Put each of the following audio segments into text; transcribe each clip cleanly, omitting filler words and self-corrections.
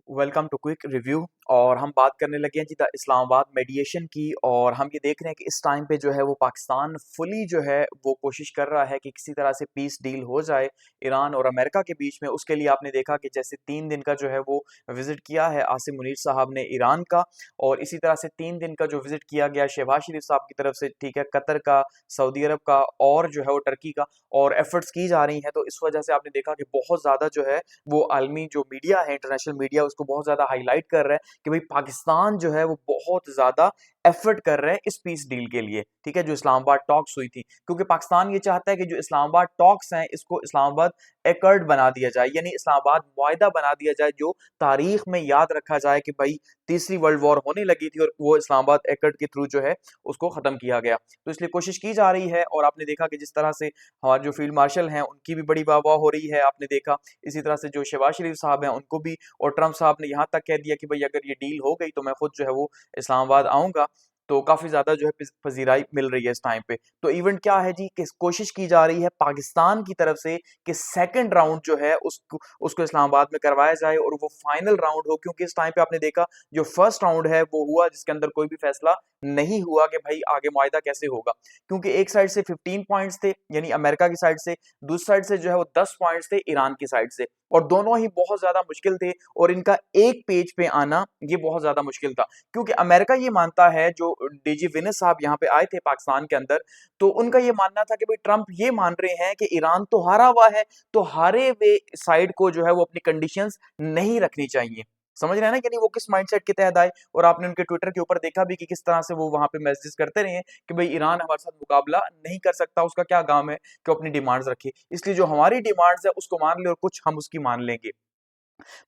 Welcome to quick review. और हम बात करने लगे हैं जी द इस्लामाबाद मेडिएशन की। और हम ये देख रहे हैं कि इस टाइम पे जो है वो पाकिस्तान फुली जो है वो कोशिश कर रहा है कि किसी तरह से पीस डील हो जाए ईरान और अमेरिका के बीच में। उसके लिए आपने देखा कि जैसे 3 दिन का जो है वो विजिट किया है आसिम मुनीर साहब ने ईरान का, और इसी तरह से 3 दिन का जो विजिट किया गया शहबाज शरीफ साहब की तरफ से, ठीक है, कतर का, सऊदी अरब का और जो है वो टर्की का, और एफर्ट्स की जा रही हैं। तो इस वजह से आपने देखा कि बहुत ज्यादा जो है वो आलमी जो मीडिया है, इंटरनेशनल मीडिया, उसको बहुत ज्यादा हाईलाइट कर रहा है कि भाई पाकिस्तान जो है वो बहुत ज्यादा एफर्ट कर रहे हैं इस पीस डील के लिए, ठीक है, जो इस्लामाबाद टॉक्स हुई थी। क्योंकि पाकिस्तान ये चाहता है कि जो इस्लामाबाद टॉक्स हैं इसको इस्लामाबाद एकर्ड बना दिया जाए, यानी इस्लामाबाद मुआहदा बना दिया जाए, जो तारीख में याद रखा जाए कि भाई तीसरी वर्ल्ड वॉर होने लगी थी और वो इस्लामाबाद एकर्ड के थ्रू जो है उसको खत्म किया गया। तो इसलिए कोशिश की जा रही है। और आपने देखा कि जिस तरह से हमारे जो फील्ड मार्शल हैं उनकी भी बड़ी वाह वाह हो रही है, आपने देखा। इसी तरह से जो शहबाज शरीफ साहब हैं उनको भी, और ट्रंप साहब ने यहाँ तक कह दिया कि भाई अगर ये डील हो गई तो मैं खुद जो है वो इस्लामाबाद आऊंगा। तो काफी ज्यादा जो है पजीराई मिल रही है इस टाइम पे। तो इवेंट क्या है जी कि कोशिश की जा रही है पाकिस्तान की तरफ से कि सेकंड राउंड जो है उसको उसको इस्लामाबाद में करवाया जाए और वो फाइनल राउंड हो। क्योंकि इस टाइम पे आपने देखा जो फर्स्ट राउंड है वो हुआ जिसके अंदर कोई भी फैसला नहीं हुआ कि भाई आगे मुआहदा कैसे होगा। क्योंकि एक साइड से 15 पॉइंट्स थे यानी अमेरिका की साइड से, दूसरी साइड से जो है वो 10 पॉइंट्स थे ईरान की साइड से, और दोनों ही बहुत ज्यादा मुश्किल थे। और इनका एक पेज पे आना ये बहुत ज्यादा मुश्किल था। क्योंकि अमेरिका ये मानता है, जो डीजी विनस साहब यहाँ पे आए थे पाकिस्तान के अंदर, तो उनका ये मानना था कि भाई ट्रंप ये मान रहे हैं कि ईरान तो हारा हुआ है, तो हारे हुए साइड को जो है वो अपनी कंडीशंस नहीं रखनी चाहिए। समझ रहे हैं ना, यानी वो किस माइंडसेट के तहत आए। और आपने उनके ट्विटर के ऊपर देखा भी कि किस तरह से वो वहां पे मैसेज करते रहे हैं कि भाई ईरान हमारे साथ मुकाबला नहीं कर सकता, उसका क्या काम है कि वो अपनी डिमांड्स रखे, इसलिए जो हमारी डिमांड्स है उसको मान ले और कुछ हम उसकी मान लेंगे।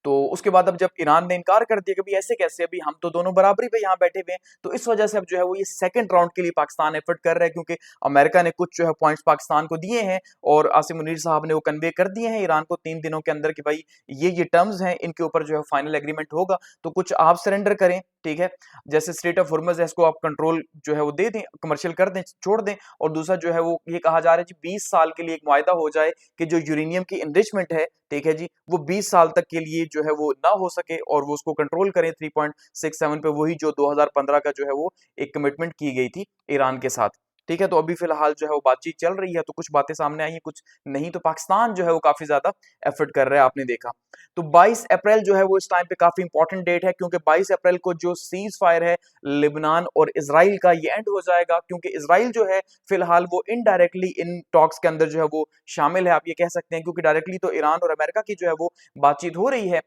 तो उसके बाद अब जब ईरान ने इनकार कर दिया कि भाई ऐसे कैसे, अभी हम तो दोनों बराबरी पे यहाँ बैठे हुए हैं, तो इस वजह से अब जो है वो ये सेकंड राउंड के लिए पाकिस्तान एफर्ट कर रहा है। क्योंकि अमेरिका ने कुछ जो है पॉइंट्स पाकिस्तान को दिए हैं और आसिम मुनीर साहब ने वो कन्वे कर दिए हैं ईरान को 3 दिनों के अंदर कि भाई ये टर्म्स हैं, इनके ऊपर जो है फाइनल एग्रीमेंट होगा, तो कुछ आप सरेंडर करें, ठीक है। जैसे स्ट्रेट ऑफ हुर्मुज है इसको आप कंट्रोल जो है वो दे दें, कमर्शियल कर दें, छोड़ दें। और दूसरा जो है वो ये कहा जा रहा है जी 20 साल के लिए एक मुआहदा हो जाए कि जो यूरेनियम की इनरिचमेंट है, ठीक है जी, वो 20 साल तक के लिए जो है वो ना हो सके और वो उसको कंट्रोल करें 3.67 पे, वही जो 2015 का जो है वो एक कमिटमेंट की गई थी ईरान के साथ, ठीक है। तो अभी फिलहाल जो है वो बातचीत चल रही है, तो कुछ बातें सामने आई हैं, कुछ नहीं। तो पाकिस्तान जो है वो काफी ज्यादा एफर्ट कर रहा है, आपने देखा। तो 22 अप्रैल जो है वो इस टाइम पे काफी इंपॉर्टेंट डेट है, क्योंकि 22 अप्रैल को जो सीज फायर है लेबनान और इसराइल का, ये एंड हो जाएगा। क्योंकि इसराइल जो है फिलहाल वो इनडायरेक्टली इन टॉक्स के अंदर जो है वो शामिल है, आप ये कह सकते हैं। क्योंकि डायरेक्टली तो ईरान और अमेरिका की जो है वो बातचीत हो रही है,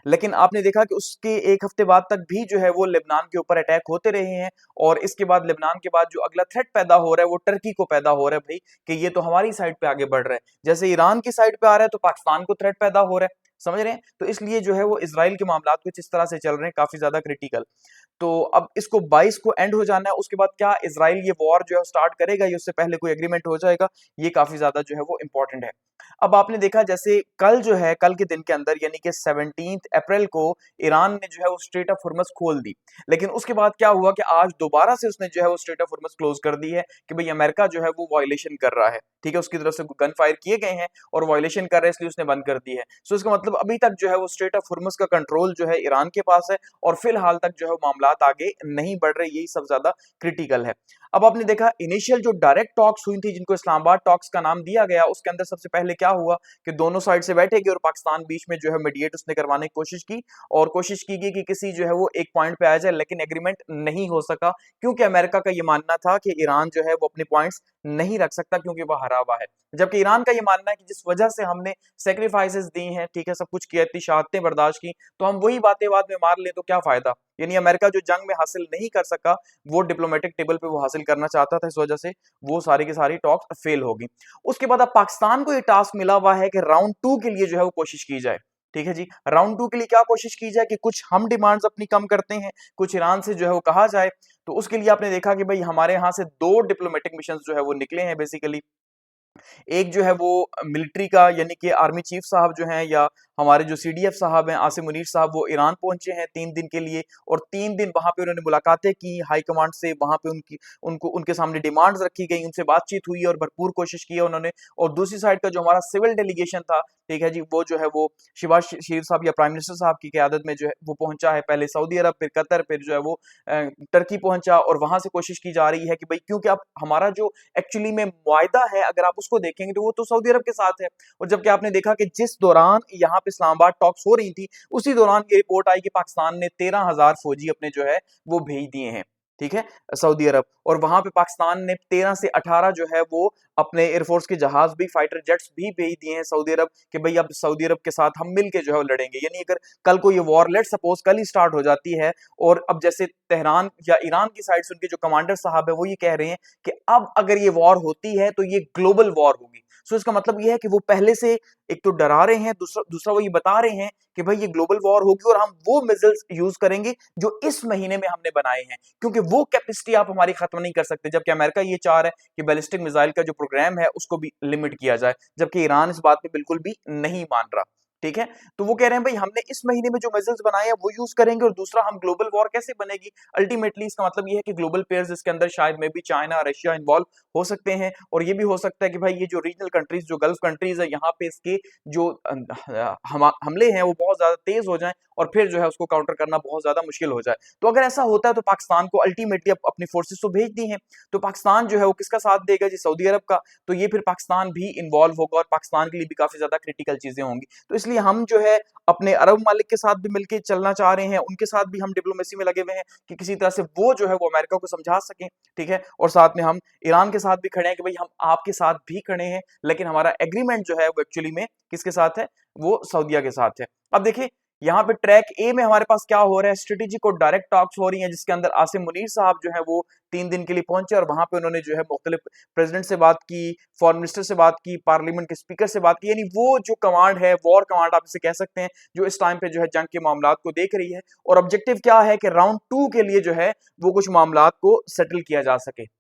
लेकिन आपने देखा कि उसके 1 हफ्ते बाद तक भी जो है वो लेबनान के ऊपर अटैक होते रहे हैं। और इसके बाद लेबनान के बाद जो अगला थ्रेट पैदा हो रहा है वो टर्की को पैदा हो रहा है, भाई कि ये तो हमारी साइड पे आगे बढ़ रहा है। जैसे ईरान की साइड पे आ रहा है तो पाकिस्तान को थ्रेट पैदा हो रहा है, समझ रहे हैं। तो इसलिए जो है वो इसराइल के मामला कुछ इस तरह से चल रहे हैं, काफी ज्यादा क्रिटिकल। तो अब इसको 22 को एंड हो जाना है, उसके बाद क्या इसराइल ये वॉर जो है स्टार्ट करेगा, ये उससे पहले कोई एग्रीमेंट हो जाएगा, ये काफी ज्यादा जो है वो इंपॉर्टेंट है। अब आपने देखा जैसे कल जो है, कल के दिन के अंदर यानी कि 17 अप्रैल को ईरान ने जो है वो स्ट्रेट ऑफ हुर्मुज खोल दी। लेकिन उसके बाद क्या हुआ कि आज दोबारा से उसने जो है वो स्ट्रेट ऑफ हुर्मुज क्लोज कर दी है कि भाई अमेरिका जो है वो वायलेशन कर रहा है, ठीक है, उसकी तरफ से गन फायर किए गए हैं और वायलेशन कर रहा है, इसलिए उसने बंद कर दी है। सो इसका मतलब अभी तक जो है वो स्ट्रेट ऑफ हुर्मुज का कंट्रोल जो है ईरान के पास है, और फिलहाल तक जो है मामलात आगे नहीं बढ़ रहे, यही सब ज्यादा क्रिटिकल है। अब आपने देखा इनिशियल जो डायरेक्ट टॉक्स हुई थी, जिनको इस्लामाबाद टॉक्स का नाम दिया गया, उसके अंदर सबसे पहले क्या हुआ कि दोनों साइड से बैठे गए और पाकिस्तान बीच में जो है मीडिएट उसने करवाने की कोशिश की, और कोशिश की गई कि किसी जो है वो एक पॉइंट पे आ जाए, लेकिन एग्रीमेंट नहीं हो सका। क्योंकि अमेरिका का ये मानना था कि ईरान जो है वो अपने पॉइंट्स नहीं रख सकता क्योंकि वह हरा हुआ है, जबकि ईरान का ये मानना है कि जिस वजह से हमने सेक्रीफाइसेस दी हैं, ठीक है, सब कुछ किया, इतनी शहादतें बर्दाश्त की, तो हम वही बातें बाद में मार ले तो क्या फायदा। यानी अमेरिका जो जंग में हासिल नहीं कर सका वो डिप्लोमेटिक टेबल पे वो हासिल करना चाहता था, इस वजह से वो सारी की सारी टॉक्स फेल होगी। उसके बाद अब पाकिस्तान को ये टास्क मिला हुआ है कि राउंड 2 के लिए जो है वो कोशिश की जाए, ठीक है जी। राउंड 2 के लिए क्या कोशिश की जाए कि कुछ हम डिमांड्स अपनी कम करते हैं, कुछ ईरान से जो है वो कहा जाए। तो उसके लिए आपने देखा कि भाई हमारे यहाँ से 2 डिप्लोमेटिक मिशन जो है वो निकले हैं बेसिकली। एक जो है वो मिलिट्री का, यानी कि आर्मी चीफ साहब जो हैं, या हमारे जो CDF साहब हैं, आसिम मुनीर साहब, वो ईरान पहुंचे हैं 3 दिन के लिए, और 3 दिन वहां पे उन्होंने मुलाकातें की हाई कमांड से, वहां पे उनके सामने डिमांड्स रखी गई, उनसे बातचीत हुई और भरपूर कोशिश की है उन्होंने। और दूसरी साइड का जो हमारा सिविल डेलीगेशन था, ठीक है जी, वो जो है वो शिबाज शरीफ साहब या प्राइम मिनिस्टर साहब की क़यादत में जो है वो पहुंचा है, पहले सऊदी अरब, फिर कतर, फिर जो है वो टर्की पहुंचा, और वहां से कोशिश की जा रही है कि भाई, क्योंकि अब हमारा जो एक्चुअली में मुआहदा है, अगर आप उसको देखेंगे तो वो तो सऊदी अरब के साथ है। और जबकि आपने देखा कि जिस दौरान यहाँ पे इस्लामाबाद टॉक्स हो रही थी, उसी दौरान ये रिपोर्ट आई कि पाकिस्तान ने 13,000 फौजी अपने जो है वो भेज दिए हैं, ठीक है, सऊदी अरब। और वहां पे पाकिस्तान ने 13 से 18 जो है वो अपने एयरफोर्स के जहाज भी, फाइटर जेट्स भी भेज दिए हैं सऊदी अरब, कि भाई अब सऊदी अरब के साथ हम मिलके जो है लड़ेंगे। यानी अगर कल को ये वॉर, लेट सपोज कल ही स्टार्ट हो जाती है, और अब जैसे तेहरान या ईरान की साइड से उनके जो कमांडर साहब है वो ये कह रहे हैं कि अब अगर ये वॉर होती है तो ये ग्लोबल वॉर होगी। सो इसका मतलब ये है कि वो पहले से एक तो डरा रहे हैं, दूसरा दूसरा वो ये बता रहे हैं कि भाई ये ग्लोबल वॉर होगी और हम वो मिसाइल्स यूज करेंगे जो इस महीने में हमने बनाए हैं, क्योंकि वो कैपेसिटी आप हमारी खत्म नहीं कर सकते। जबकि अमेरिका ये चाह रहा है कि बैलिस्टिक मिसाइल का जो प्रोग्राम है उसको भी लिमिट किया जाए, जबकि ईरान इस बात पे बिल्कुल भी नहीं मान रहा, ठीक है। तो वो कह रहे हैं भाई, हमने इस महीने में जो मिसाइल्स बनाए हैं वो यूज करेंगे, और दूसरा हम ग्लोबल वॉर कैसे बनेगी। अल्टीमेटली इसका मतलब ये है कि ग्लोबल प्लेयर्स इसके अंदर शायद में भी चाइना, रशिया इन्वॉल्व हो सकते हैं, और ये भी हो सकता है कि भाई ये जो रीजनल कंट्रीज, जो गल्फ कंट्रीज है, यहाँ पे इसके जो हमले हैं वो बहुत ज्यादा तेज हो जाएं, और फिर जो है उसको काउंटर करना बहुत ज्यादा मुश्किल हो जाए। तो अगर ऐसा होता है तो पाकिस्तान को अल्टीमेटली अपनी फोर्सेस तो भेज दी हैं, तो पाकिस्तान जो है वो किसका साथ देगा जी, सऊदी अरब का। तो ये फिर पाकिस्तान भी इन्वॉल्व होगा, और पाकिस्तान के लिए भी काफी ज्यादा क्रिटिकल चीजें होंगी। तो इसलिए हम जो है अपने अरब मालिक के साथ भी मिलकर चलना चाह रहे हैं, उनके साथ भी हम डिप्लोमेसी में लगे हुए हैं कि किसी तरह से वो जो है वो अमेरिका को समझा सकें, ठीक है। और साथ में हम ईरान के साथ भी खड़े हैं कि भाई हम आपके साथ भी खड़े हैं, लेकिन हमारा एग्रीमेंट जो है वो एक्चुअली में किसके साथ है, वो सऊदीया के साथ है। अब देखिए यहाँ पे ट्रैक ए में हमारे पास क्या हो रहा है, स्ट्रेटेजिक और डायरेक्ट टॉक्स हो रही हैं, जिसके अंदर आसिम मुनीर साहब जो है वो 3 दिन के लिए पहुंचे, और वहां पे उन्होंने जो है मुख्तलिफ प्रेसिडेंट से बात की, फॉरेन मिनिस्टर से बात की, पार्लियामेंट के स्पीकर से बात की। यानी वो जो कमांड है, वॉर कमांड आप इसे कह सकते हैं, जो इस टाइम पे जो है जंग के मामलात को देख रही है, और ऑब्जेक्टिव क्या है कि राउंड 2 के लिए जो है वो कुछ मामलात को सेटल किया जा सके।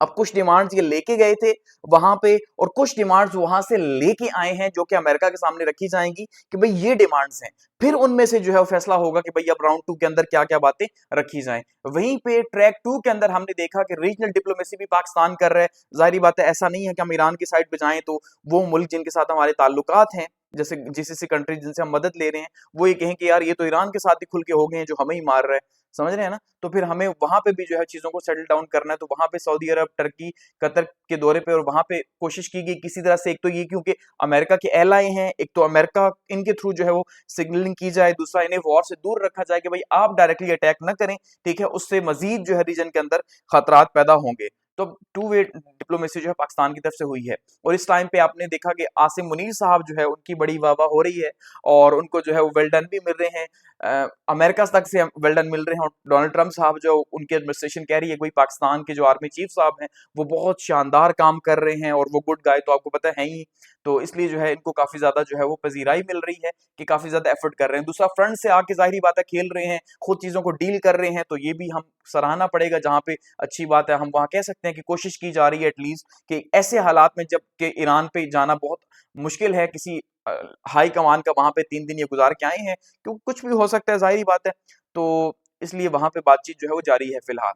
अब कुछ डिमांड्स ये लेके गए थे वहां पे, और कुछ डिमांड्स वहां से लेके आए हैं जो कि अमेरिका के सामने रखी जाएंगी कि भाई ये डिमांड्स हैं। फिर उनमें से जो है वो फैसला होगा कि भाई अब राउंड 2 के अंदर क्या क्या बातें रखी जाएं। वहीं पे ट्रैक 2 के अंदर हमने देखा कि रीजनल डिप्लोमेसी भी पाकिस्तान कर रहा है। जाहिर बात है, ऐसा नहीं है कि हम ईरान की साइड पे जाएं तो वो मुल्क जिनके साथ हमारे ताल्लुकात हैं, जैसे जीसीसी कंट्री जिनसे हम मदद ले रहे हैं, वो ये कहें कि यार ये तो ईरान के साथ ही खुल के हो गए हैं जो हमें ही मार रहा है, समझ रहे हैं ना। तो फिर हमें वहां पे भी जो है चीजों को सेटल डाउन करना है। तो वहां पे सऊदी अरब, टर्की, कतर के दौरे पे, और वहां पे कोशिश की गई किसी तरह से, एक तो ये क्योंकि अमेरिका के एलाए हैं, एक तो अमेरिका इनके थ्रू जो है वो सिग्नलिंग की जाए, दूसरा इन्हें वॉर से दूर रखा जाए कि भाई आप डायरेक्टली अटैक ना करें, ठीक है, उससे मजीद जो है रीजन के अंदर खतरात पैदा होंगे। तो 2 वे डिप्लोमेसी जो है पाकिस्तान की तरफ से हुई है। और इस टाइम पे आपने देखा कि आसिम मुनीर साहब जो है उनकी बड़ी वाह-वाह हो रही है, और उनको जो है वो वेल डन भी मिल रहे हैं, अमेरिका तक से वेल डन मिल रहे हैं, और डोनाल्ड ट्रंप साहब जो उनकी एडमिनिस्ट्रेशन कह रही है कि पाकिस्तान के जो आर्मी चीफ साहब हैं वो बहुत शानदार काम कर रहे हैं, और वो गुड गाय तो आपको पता है ही। तो इसलिए जो है इनको काफी ज्यादा जो है वो पजीराई मिल रही है कि काफी ज्यादा एफर्ट कर रहे हैं। दूसरा, फ्रंट से आके जाहिर बात है खेल रहे हैं, खुद चीजों को डील कर रहे हैं, तो ये भी हम सराहना पड़ेगा। जहां पे अच्छी बात है, हम वहां कह सकते हैं कि कोशिश की जा रही है एटलीस्ट कि ऐसे हालात में, जब कि ईरान पे जाना बहुत मुश्किल है, किसी हाई कमान का वहां पे 3 दिन ये गुजार के आए हैं, क्योंकि कुछ भी हो सकता है, जाहिर बात है। तो इसलिए वहां पे बातचीत जो है वो जारी है फिलहाल।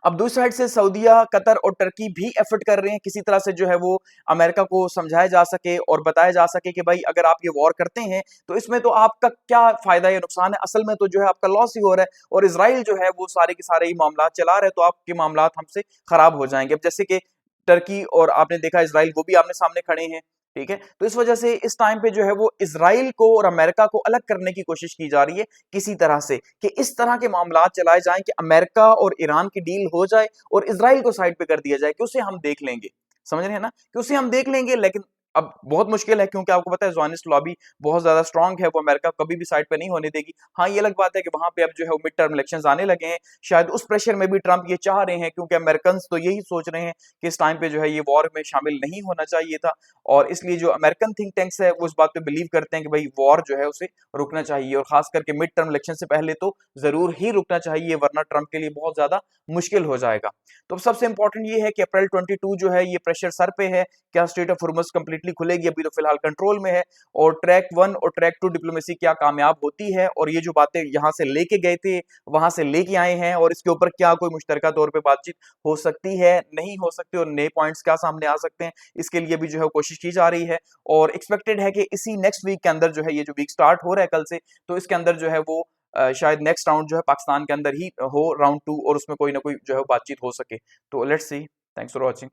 अब दूसरी साइड से सऊदीया, कतर और टर्की भी एफर्ट कर रहे हैं किसी तरह से जो है वो अमेरिका को समझाया जा सके और बताया जा सके कि भाई अगर आप ये वॉर करते हैं तो इसमें तो आपका क्या फायदा या नुकसान है, असल में तो जो है आपका लॉस ही हो रहा है, और इसराइल जो है वो सारे के सारे ही मामला चला रहे, तो आपके मामला हमसे खराब हो जाएंगे। अब जैसे कि टर्की और आपने देखा इसराइल, वो भी आमने सामने खड़े हैं, ठीक है। तो इस वजह से इस टाइम पे जो है वो इसराइल को और अमेरिका को अलग करने की कोशिश की जा रही है किसी तरह से, कि इस तरह के मामला चलाए जाएं कि अमेरिका और ईरान की डील हो जाए और इसराइल को साइड पे कर दिया जाए कि उसे हम देख लेंगे, समझ रहे हैं ना, कि उसे हम देख लेंगे। लेकिन अब बहुत मुश्किल है, क्योंकि आपको पता है ज़ोनिस्ट लॉबी बहुत ज्यादा स्ट्रांग है, वो अमेरिका कभी भी साइड पे नहीं होने देगी। हाँ, ये अलग बात है कि वहां पे अब जो है मिड टर्म इलेक्शंस आने लगे हैं, शायद उस प्रेशर में भी ट्रंप ये चाह रहे हैं, क्योंकि अमेरिकन तो यही सोच रहे हैं कि इस टाइम पे जो है ये वॉर में शामिल नहीं होना चाहिए था, और इसलिए जो अमेरिकन थिंक टैंक्स है वो इस बात पे बिलीव करते हैं कि भाई वॉर जो है उसे रुकना चाहिए, और खास करके मिड टर्म इलेक्शन से पहले तो जरूर ही रुकना चाहिए, वरना ट्रंप के लिए बहुत ज्यादा मुश्किल हो जाएगा। तो सबसे इंपॉर्टेंट ये है कि अप्रैल 22 जो है ये प्रेशर सर पे है, क्या straight of Hormuz completely immediately खुलेगी, अभी तो फिलहाल कंट्रोल में है। और ट्रैक 1 और ट्रैक 2 डिप्लोमेसी क्या कामयाब होती है, और ये जो बातें यहाँ से लेके गए थे वहां से लेके आए हैं, और इसके ऊपर क्या कोई मुश्तरका तौर पे बातचीत हो सकती है, नहीं हो सकती, और नए पॉइंट्स क्या सामने आ सकते हैं, इसके लिए भी जो है कोशिश की जा रही है। और एक्सपेक्टेड है कि इसी नेक्स्ट वीक के अंदर जो है, ये जो वीक स्टार्ट हो रहा है कल से, तो इसके अंदर जो है वो शायद नेक्स्ट राउंड जो है पाकिस्तान के अंदर ही हो, राउंड 2, और उसमें कोई ना कोई जो है बातचीत हो सके। तो let's see. Thanks for watching.